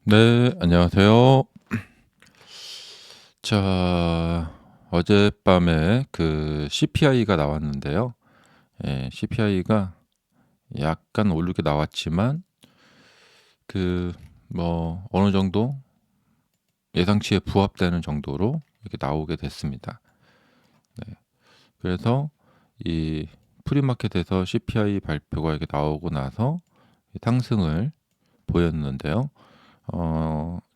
네, 안녕하세요. 자, 어젯밤에 그 CPI가 나왔는데요. 예, CPI가 약간 오르게 나왔지만 그 어느 정도 예상치에 부합되는 정도로 이렇게 나오게 됐습니다. 네. 그래서 이 프리마켓에서 CPI 발표가 이렇게 나오고 나서 상승을 보였는데요.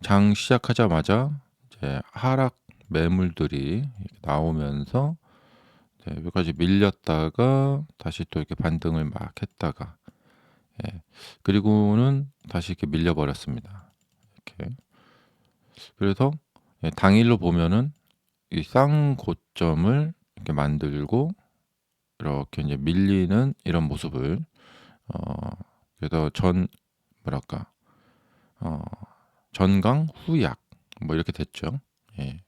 장 시작하자마자 이제 하락 매물들이 이렇게 나오면서 여기까지 밀렸다가 다시 또 이렇게 반등을 막 했다가, 예, 그리고는 다시 이렇게 밀려버렸습니다. 이렇게. 그래서 당일로 보면은 이 쌍고점을 이렇게 만들고 이렇게 이제 밀리는 이런 모습을, 어, 그래서 뭐랄까, 어, 전강 후약 뭐 이렇게 됐죠. 예.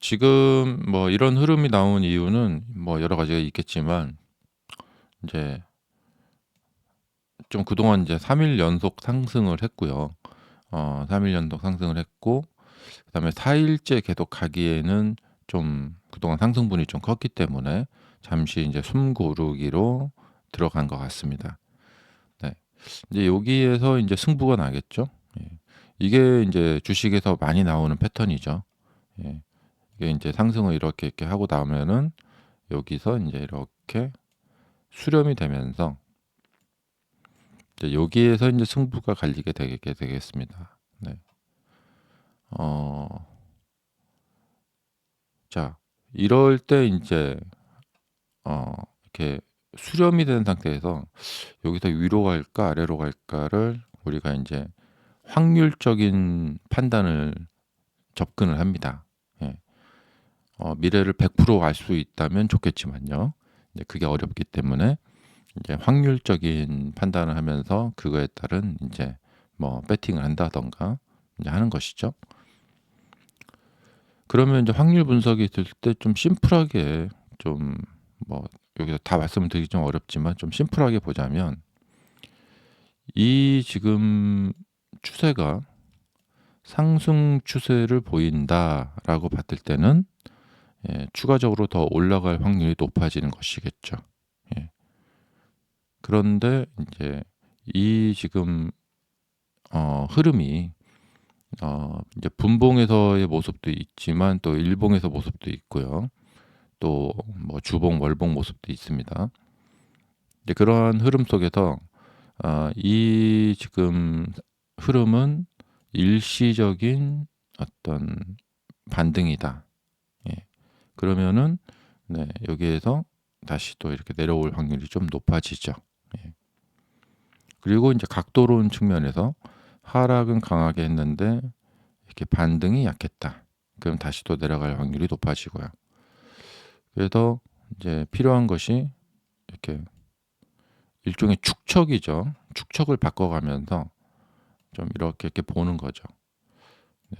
지금 뭐 이런 흐름이 나온 이유는 뭐 여러 가지가 있겠지만, 이제 좀 그동안 이제 3일 연속 상승을 했고요. 3일 연속 상승을 했고, 그다음에 4일째 계속 가기에는 좀 그동안 상승분이 좀 컸기 때문에 잠시 이제 숨 고르기로 들어간 것 같습니다. 네. 이제 여기에서 이제 승부가 나겠죠. 예. 이게 이제 주식에서 많이 나오는 패턴이죠. 예. 이게 이제 상승을 이렇게 하고 나면은 여기서 이제 이렇게 수렴이 되면서 이제 여기에서 이제 승부가 갈리게 되게 되겠습니다. 네. 어, 자, 이럴 때 이제 이렇게 수렴이 된 상태에서 여기서 위로 갈까 아래로 갈까를 우리가 이제 확률적인 판단을 접근을 합니다. 예. 미래를 100%알 수 있다면 좋겠지만요. 이제 그게 어렵기 때문에 이제 확률적인 판단을 하면서 그거에 따른 이제 뭐 배팅을 한다던가 이제 하는 것이죠. 그러면 이제 확률 분석이 될 때 좀 심플하게, 좀 뭐 여기서 다 말씀을 드리기 좀 어렵지만 좀 심플하게 보자면, 이 지금 추세가 상승 추세를 보인다라고 봤을 때는, 추가적으로 더 올라갈 확률이 높아지는 것이겠죠. 예. 그런데 이제 이 지금 흐름이 이제 분봉에서의 모습도 있지만 또 일봉에서 모습도 있고요. 또 뭐 주봉, 월봉 모습도 있습니다. 이제 그러한 흐름 속에서 이 지금 흐름은 일시적인 어떤 반등이다. 예. 그러면은 여기에서 다시 또 이렇게 내려올 확률이 좀 높아지죠. 예. 그리고 이제 각도론 측면에서 하락은 강하게 했는데 이렇게 반등이 약했다. 그럼 다시 또 내려갈 확률이 높아지고요. 그래서 이제 필요한 것이 이렇게 일종의 축척이죠. 축척을 바꿔가면서 좀 이렇게 보는 거죠. 네.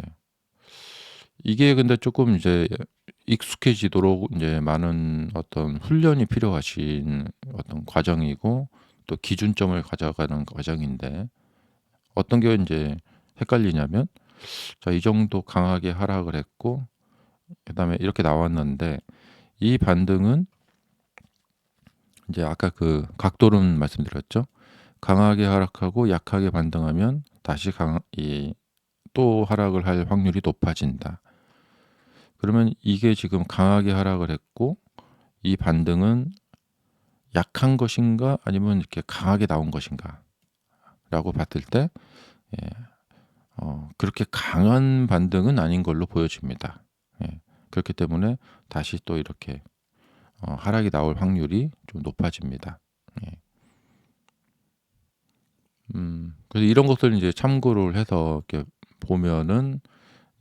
이게 근데 조금 이제 익숙해지도록 이제 많은 어떤 훈련이 필요하신 어떤 과정이고, 또 기준점을 가져가는 과정인데, 어떤 게 이제 헷갈리냐면, 자, 이 정도 강하게 하락을 했고 그다음에 이렇게 나왔는데, 이 반등은 이제 아까 그 각도론 말씀드렸죠. 강하게 하락하고 약하게 반등하면 다시 또 하락을 할 확률이 높아진다. 그러면 이게 지금 강하게 하락을 했고 이 반등은 약한 것인가 아니면 이렇게 강하게 나온 것인가라고 봤을 때, 예, 그렇게 강한 반등은 아닌 걸로 보여집니다. 예, 그렇기 때문에 다시 또 이렇게 하락이 나올 확률이 좀 높아집니다. 예. 그래서 이런 것들 이제 참고를 해서 이렇게 보면은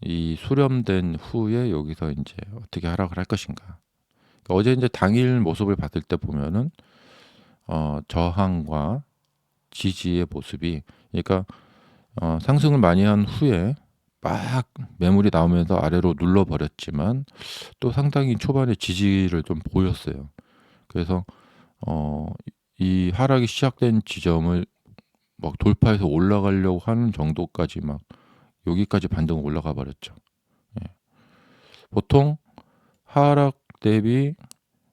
이 수렴된 후에 여기서 이제 어떻게 하락을 할 것인가. 어제 이제 당일 모습을 봤을 때 보면은 저항과 지지의 모습이, 그러니까 상승을 많이 한 후에 막 매물이 나오면서 아래로 눌러버렸지만 또 상당히 초반에 지지를 좀 보였어요. 그래서 어, 이 하락이 시작된 지점을 막 돌파해서 올라가려고 하는 정도까지 막 여기까지 반등 올라가 버렸죠. 예. 보통 하락 대비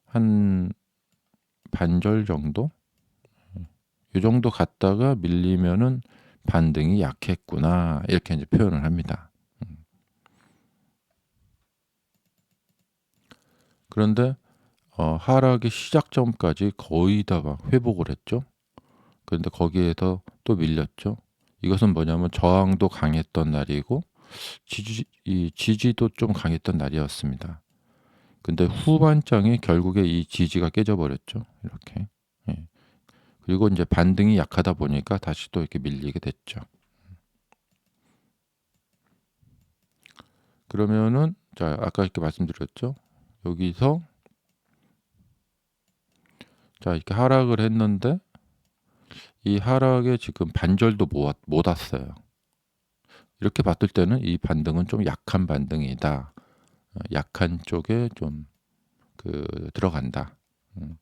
한 반절 정도? 요 정도 갔다가 밀리면은 '반등이 약했구나.' 이렇게 인제 표현을 합니다. 그런데 하락의 시작점까지 거의 다 막 회복을 했죠. 그런데 거기에서 또 밀렸죠. 이것은 뭐냐면 저항도 강했던 날이고 지지도 좀 강했던 날이었습니다. 근데 후반장에 결국에 이 지지가 깨져 버렸죠, 이렇게. 예. 그리고 인제 반등이 약하다 보니까 다시 또 이렇게 밀리게 됐죠. 그러면은 자 아까 이렇게 말씀드렸죠. 여기서 자 이렇게 하락을 했는데 이 하락에 지금 반절도 못 왔어요. 이렇게 봤을 때는 '이 반등은 좀 약한 반등이다. 약한 쪽에 좀 들어간다.' 음.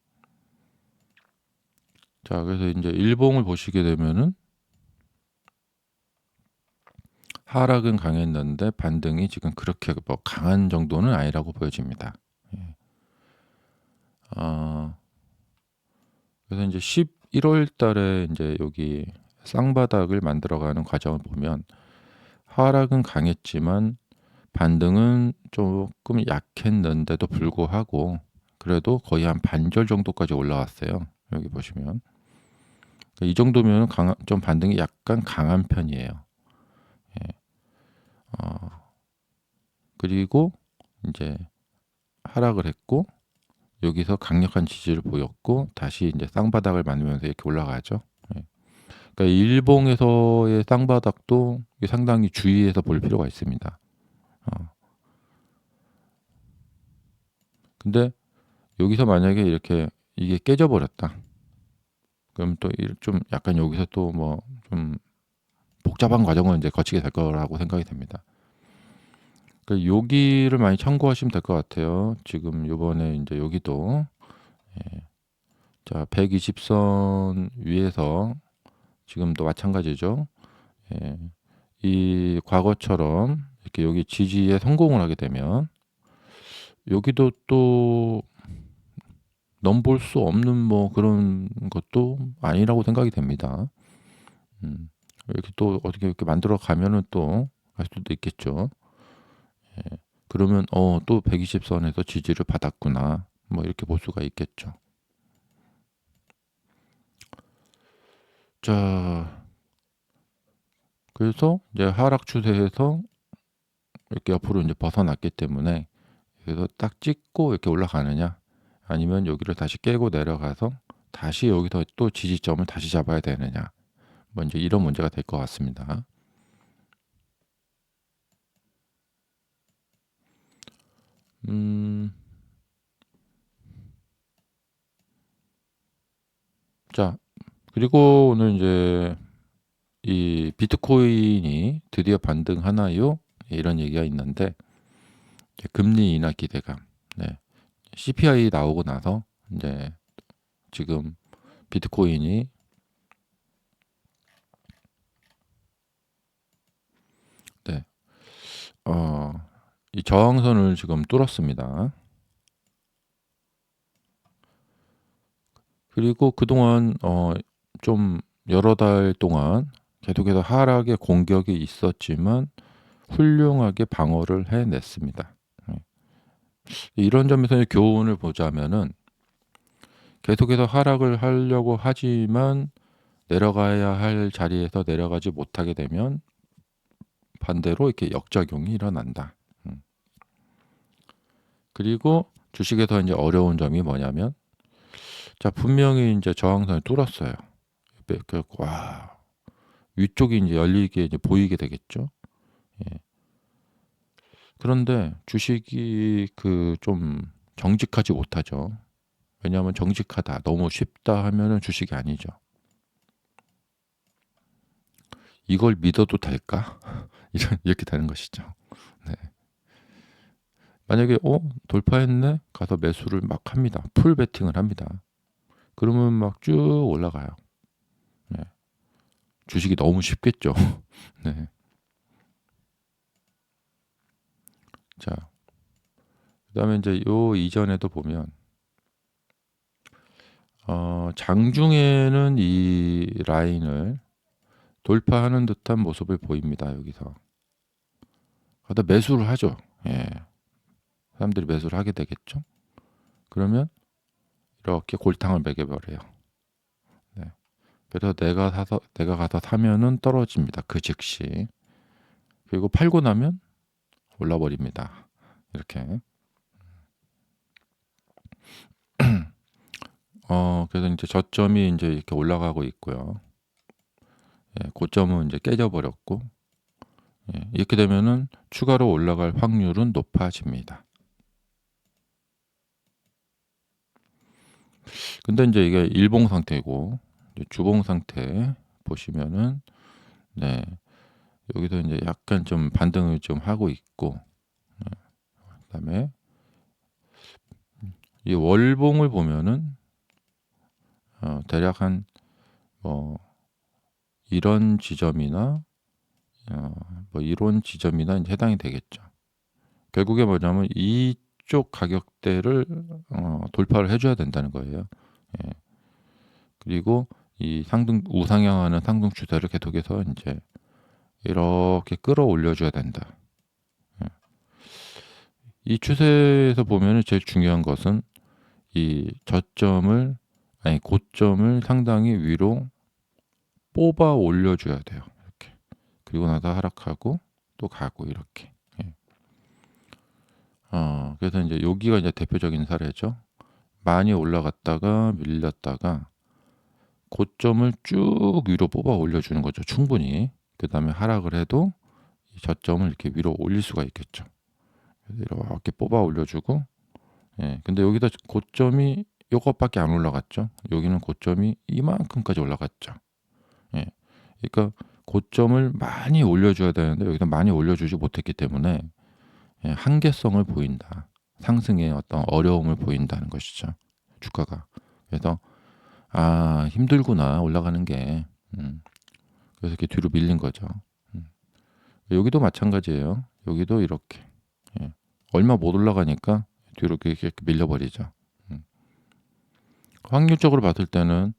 자 그래서 인제 일봉을 보시게 되면은 하락은 강했는데 반등이 지금 그렇게 뭐 강한 정도는 아니라고 보여집니다. 예. 어 그래서 인제 11월 달에 인제 여기 쌍바닥을 만들어가는 과정을 보면 하락은 강했지만 반등은 쪼끔 약했는데도 불구하고 그래도 거의 한 반절 정도까지 올라왔어요. 여기 보시면. 이 정도면은 강한 좀 반등이 약간 강한 편이에요. 예. 어 그리고 인제 하락을 했고 여기서 강력한 지지를 보였고 다시 인제 쌍바닥을 만들면서 이렇게 올라가죠. 예. 그러니까 일봉에서의 쌍바닥도 이게 상당히 주의해서 볼 필요가 있습니다. 어 근데 여기서 만약에 이렇게 이게 깨져 버렸다. 그럼 또 좀 약간 여기서 또 뭐 좀 복잡한 과정을 인제 거치게 될 거라고 생각이 됩니다. 그 여기를 많이 참고하시면 될 것 같아요. 지금 요번에 인제 여기도 예 자 120선 위에서 지금도 마찬가지죠. 예. 이 과거처럼 이렇게 여기 지지에 성공을 하게 되면 여기도 또 넘볼 수 없는 뭐 그런 것도 아니라고 생각이 됩니다. 음. 이렇게 또 어떻게 이렇게 만들어 가면은 또 갈 수도 있겠죠. 예. 그러면 또 120 선에서 지지를 받았구나. 뭐 이렇게 볼 수가 있겠죠. 자 그래서 이제 하락 추세에서 이렇게 옆으로 인제 벗어났기 때문에 그래서 딱 찍고 이렇게 올라가느냐 아니면 여기를 다시 깨고 내려가서 다시 여기서 또 지지점을 다시 잡아야 되느냐 뭐 인제 이런 문제가 될 것 같습니다. 음 자 그리고 오늘 인제 이 "비트코인이 드디어 반등하나요?" 이런 얘기가 있는데 이제 금리 인하 기대감 네 CPI 나오고 나서 인제 지금 비트코인이 네 어 이 저항선을 지금 뚫었습니다. 그리고 그동안 좀 여러 달 동안 계속해서 하락의 공격이 있었지만 훌륭하게 방어를 해냈습니다. 예. 이런 점에서의 교훈을 보자면은 계속해서 하락을 하려고 하지만 내려가야 할 자리에서 내려가지 못하게 되면 반대로 이렇게 역작용이 일어난다. 음. 그리고 주식에서 인제 어려운 점이 뭐냐면 자 분명히 인제 저항선을 뚫었어요. 그래 갖고 와 위쪽이 인제 열리게 이제 보이게 되겠죠. 예. 그런데 주식이 좀 정직하지 못하죠. 왜냐하면 정직하다, 너무 쉽다 하면은 주식이 아니죠. '이걸 믿어도 될까?' 이렇게 되는 것이죠. 네. 만약에 '돌파했네.' 가서 매수를 막 합니다. 풀 베팅을 합니다. 그러면 막 쭉 올라가요. 네. 주식이 너무 쉽겠죠. 네. 자, 그다음에 이제 요 이전에도 보면 장중에는 이 라인을 돌파하는 듯한 모습을 보입니다. 여기서. 그러다 매수를 하죠. 예. 사람들이 매수를 하게 되겠죠. 그러면 이렇게 골탕을 먹여버려요. 네. 그래서 내가 가서 사면은 떨어집니다. 그 즉시. 그리고 팔고 나면 올라버립니다. 이렇게. 그래서 이제 저점이 이제 이렇게 올라가고 있고요. 예, 고점은 이제 깨져버렸고, 예, 이렇게 되면은 추가로 올라갈 확률은 높아집니다. 근데 이제 이게 일봉 상태고, 이제 주봉 상태 보시면은, 네, 여기서 이제 약간 좀 반등을 좀 하고 있고, 그다음에 이 월봉을 보면은 대략 한 뭐 이런 지점이나 뭐 이런 지점이나 이제 해당이 되겠죠. 결국에 뭐냐면 이쪽 가격대를 돌파를 해줘야 된다는 거예요. 예. 그리고 이 상등 우상향하는 상승 추세를 계속해서 이제 이렇게 끌어올려줘야 된다. 예. 이 추세에서 보면은 제일 중요한 것은 이 고점을 상당히 위로 뽑아 올려줘야 돼요. 이렇게. 그리고 나서 하락하고 또 가고 이렇게. 예. 그래서 이제 여기가 이제 대표적인 사례죠. 많이 올라갔다가 밀렸다가 고점을 쭉 위로 뽑아 올려주는 거죠. 충분히. 그 다음에 하락을 해도 이 저점을 이렇게 위로 올릴 수가 있겠죠. 그래서 이렇게 뽑아 올려주고, 예. 근데 여기다 고점이 요것밖에 안 올라갔죠. 여기는 고점이 이만큼까지 올라갔죠. 예. 그러니까 고점을 많이 올려줘야 되는데 여기서 많이 올려주지 못했기 때문에 예, 한계성을 보인다. 상승의 어떤 어려움을 보인다는 것이죠. 주가가. 그래서 힘들구나 올라가는 게. 그래서 이렇게 뒤로 밀린 거죠. 여기도 마찬가지예요. 여기도 이렇게 예. 얼마 못 올라가니까 뒤로 이렇게 밀려버리죠. 확률적으로 봤을 때는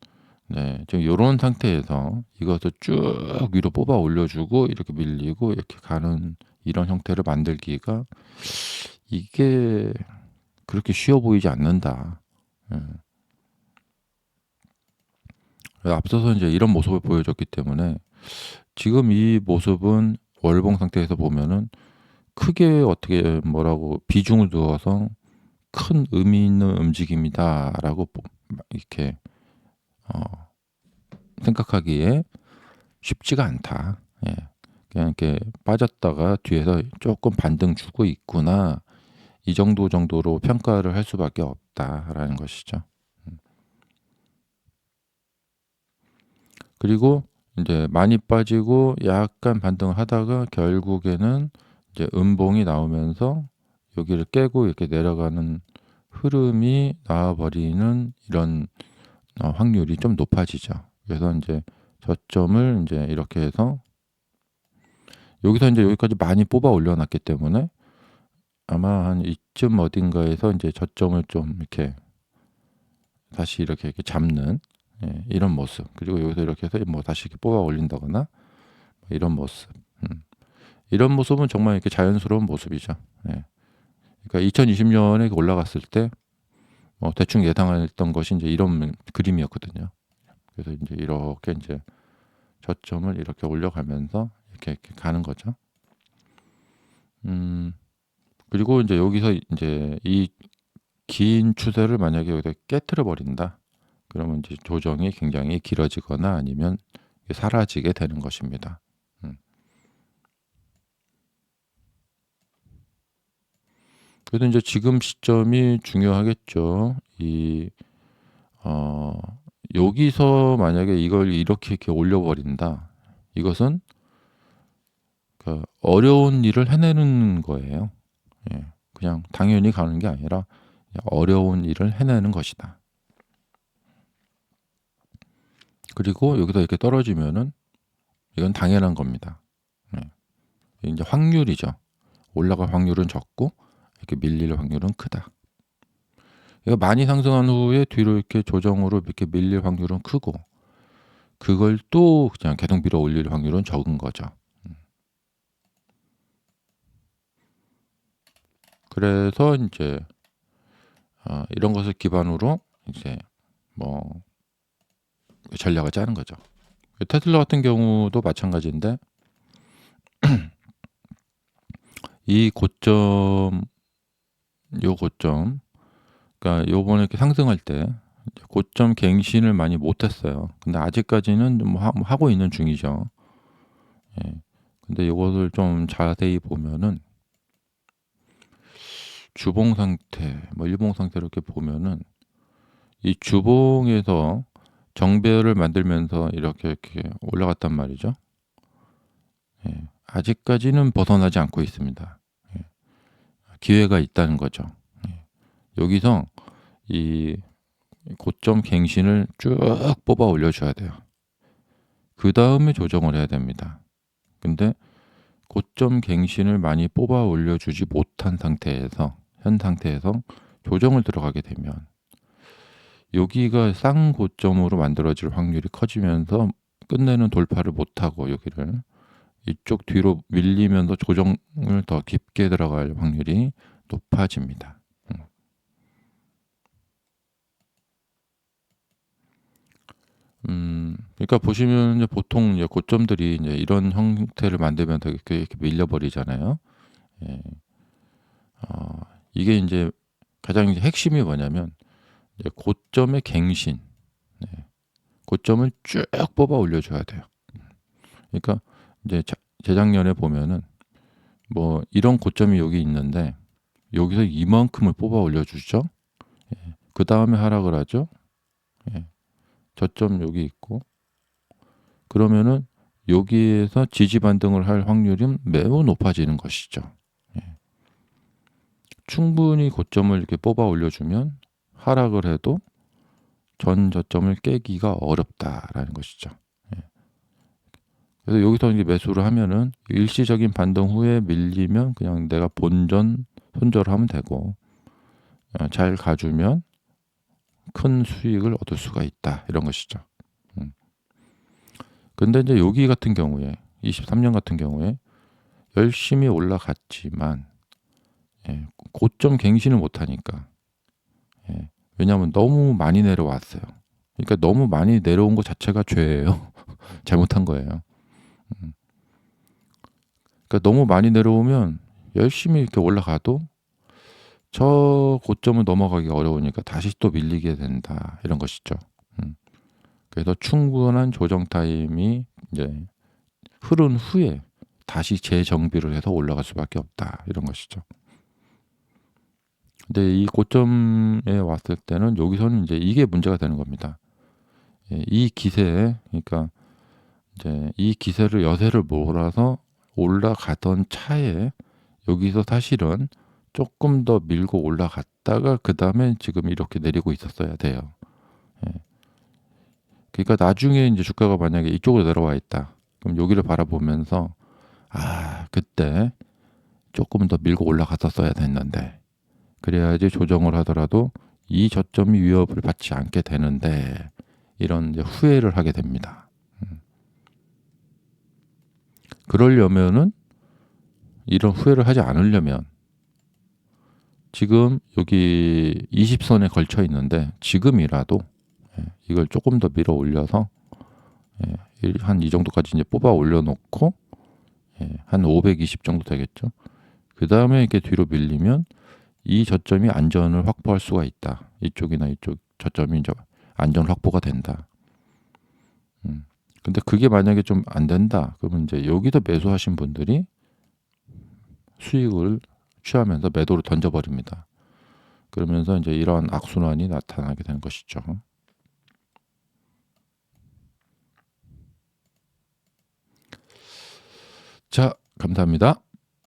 네, 지금 이런 상태에서 이것을 쭉 위로 뽑아 올려주고 이렇게 밀리고 이렇게 가는 이런 형태를 만들기가 이게 그렇게 쉬워 보이지 않는다. 예. 앞서서 이제 이런 모습을 보여줬기 때문에 지금 이 모습은 월봉 상태에서 보면은 크게 어떻게 뭐라고 비중을 두어서 큰 의미 있는 움직임이다라고 이렇게 생각하기에 쉽지가 않다. 예. 그냥 이렇게 빠졌다가 뒤에서 조금 반등 주고 있구나. 이 정도로 평가를 할 수밖에 없다라는 것이죠. 그리고 이제 많이 빠지고 약간 반등을 하다가 결국에는 이제 음봉이 나오면서 여기를 깨고 이렇게 내려가는 흐름이 나와버리는 이런 확률이 좀 높아지죠. 그래서 이제 저점을 이제 이렇게 해서 여기서 이제 여기까지 많이 뽑아 올려놨기 때문에 아마 한 이쯤 어딘가에서 이제 저점을 좀 이렇게 다시 이렇게 잡는 예, 이런 모습. 그리고 여기서 이렇게 해서 뭐 다시 이렇게 뽑아 올린다거나 이런 모습. 이런 모습은 정말 이렇게 자연스러운 모습이죠. 예. 그러니까 2020년에 올라갔을 때 대충 예상했던 것이 이제 이런 그림이었거든요. 그래서 이제 이렇게 이제 저점을 이렇게 올려가면서 이렇게 가는 거죠. 그리고 이제 여기서 이제 이 긴 추세를 만약에 여기다 깨트려 버린다. 그러면 이제 조정이 굉장히 길어지거나 아니면 사라지게 되는 것입니다. 그래도 이제 지금 시점이 중요하겠죠. 여기서 만약에 이걸 이렇게 올려버린다. 이것은 그 어려운 일을 해내는 거예요. 예, 그냥 당연히 가는 게 아니라 어려운 일을 해내는 것이다. 그리고 여기서 이렇게 떨어지면은 이건 당연한 겁니다. 네. 이제 확률이죠. 올라갈 확률은 적고 이렇게 밀릴 확률은 크다. 이거 많이 상승한 후에 뒤로 이렇게 조정으로 이렇게 밀릴 확률은 크고, 그걸 또 그냥 계속 밀어 올릴 확률은 적은 거죠. 그래서 이제 이런 것을 기반으로 이제 뭐 전략을 짜는 거죠. 테슬라 같은 경우도 마찬가지인데, 이 고점, 요 고점, 그러니까 요번에 이렇게 상승할 때 이제 고점 갱신을 많이 못했어요. 근데 아직까지는 뭐 하고 있는 중이죠. 예. 근데 요것을 좀 자세히 보면은 주봉 상태, 뭐 일봉 상태로 이렇게 보면은 이 주봉에서 정배열을 만들면서 이렇게 올라갔단 말이죠. 예. 아직까지는 벗어나지 않고 있습니다. 예. 기회가 있다는 거죠. 예. 여기서 이 고점 갱신을 쭉 뽑아 올려줘야 돼요. 그 다음에 조정을 해야 됩니다. 근데 고점 갱신을 많이 뽑아 올려주지 못한 상태에서, 현 상태에서 조정을 들어가게 되면 여기가 쌍고점으로 만들어질 확률이 커지면서 끝내는 돌파를 못하고 여기를 이쪽 뒤로 밀리면서 조정을 더 깊게 들어갈 확률이 높아집니다. 그러니까 보시면 이제 보통 이제 고점들이 이제 이런 형태를 만들면서 이렇게 밀려버리잖아요. 예. 이게 이제 가장 이제 핵심이 뭐냐면 이제 고점의 갱신, 네. 고점을 쭉 뽑아 올려줘야 돼요. 그러니까 이제 재작년에 보면은 뭐 이런 고점이 여기 있는데 여기서 이만큼을 뽑아 올려주죠. 예. 그 다음에 하락을 하죠. 예. 저점 여기 있고, 그러면은 여기에서 지지 반등을 할 확률이 매우 높아지는 것이죠. 예. 충분히 고점을 이렇게 뽑아 올려주면 하락을 해도 전 저점을 깨기가 어렵다라는 것이죠. 예. 그래서 여기서 이제 매수를 하면은 일시적인 반등 후에 밀리면 그냥 내가 본전 손절하면 되고, 잘 가주면 큰 수익을 얻을 수가 있다, 이런 것이죠. 근데 이제 여기 같은 경우에 23년 같은 경우에 열심히 올라갔지만, 예, 고점 갱신을 못하니까, 예, 왜냐하면 너무 많이 내려왔어요. 그러니까 너무 많이 내려온 것 자체가 죄예요. 잘못한 거예요. 그러니까 너무 많이 내려오면 열심히 이렇게 올라가도 저 고점을 넘어가기가 어려우니까 다시 또 밀리게 된다, 이런 것이죠. 그래서 충분한 조정 타임이 이제 흐른 후에 다시 재정비를 해서 올라갈 수밖에 없다, 이런 것이죠. 근데 이 고점에 왔을 때는 여기서는 이제 이게 문제가 되는 겁니다. 예, 이 기세에, 그러니까 이제 이 기세를 여세를 몰아서 올라가던 차에 여기서 사실은 조금 더 밀고 올라갔다가 그 다음에 지금 이렇게 내리고 있었어야 돼요. 예. 그러니까 나중에 이제 주가가 만약에 이쪽으로 내려와 있다, 그럼 여기를 바라보면서 그때 조금 더 밀고 올라갔었어야 됐는데, 그래야지 조정을 하더라도 이 저점이 위협을 받지 않게 되는데, 이런 이제 후회를 하게 됩니다. 그러려면은, 이런 후회를 하지 않으려면 지금 여기 20선에 걸쳐 있는데 지금이라도, 이걸 조금 더 밀어 올려서, 한 이 정도까지 이제 뽑아 올려놓고, 한 520 정도 되겠죠. 그 다음에 이렇게 뒤로 밀리면 이 저점이 안전을 확보할 수가 있다. 이쪽이나 이쪽 저점이 이제 안전 확보가 된다. 근데 그게 만약에 좀 안 된다, 그러면 이제 여기서 매수하신 분들이 수익을 취하면서 매도를 던져버립니다. 그러면서 이제 이러한 악순환이 나타나게 되는 것이죠. 자, 감사합니다.